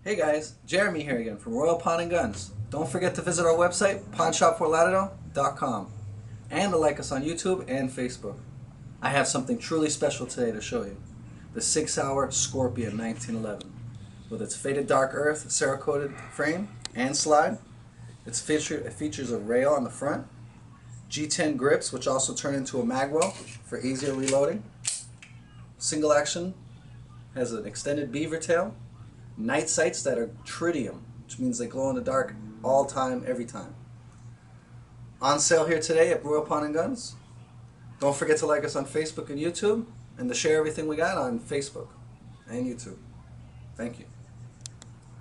Hey guys, Jeremy here again from Royal Pawn and Guns. Don't forget to visit our website, pawnshopforlauderdale.com, and to like us on YouTube and Facebook. I have something truly special today to show you. The Sig Sauer Scorpion 1911. With its faded dark earth, Cerakoted frame and slide. It features a rail on the front, G10 grips which also turn into a magwell for easier reloading. Single action, has an extended beaver tail. Night sights that are tritium, which means they glow in the dark all time, every time. On sale here today at Royal Pawn and Guns. Don't forget to like us on Facebook and YouTube, and to share everything we got on Facebook and YouTube. Thank you.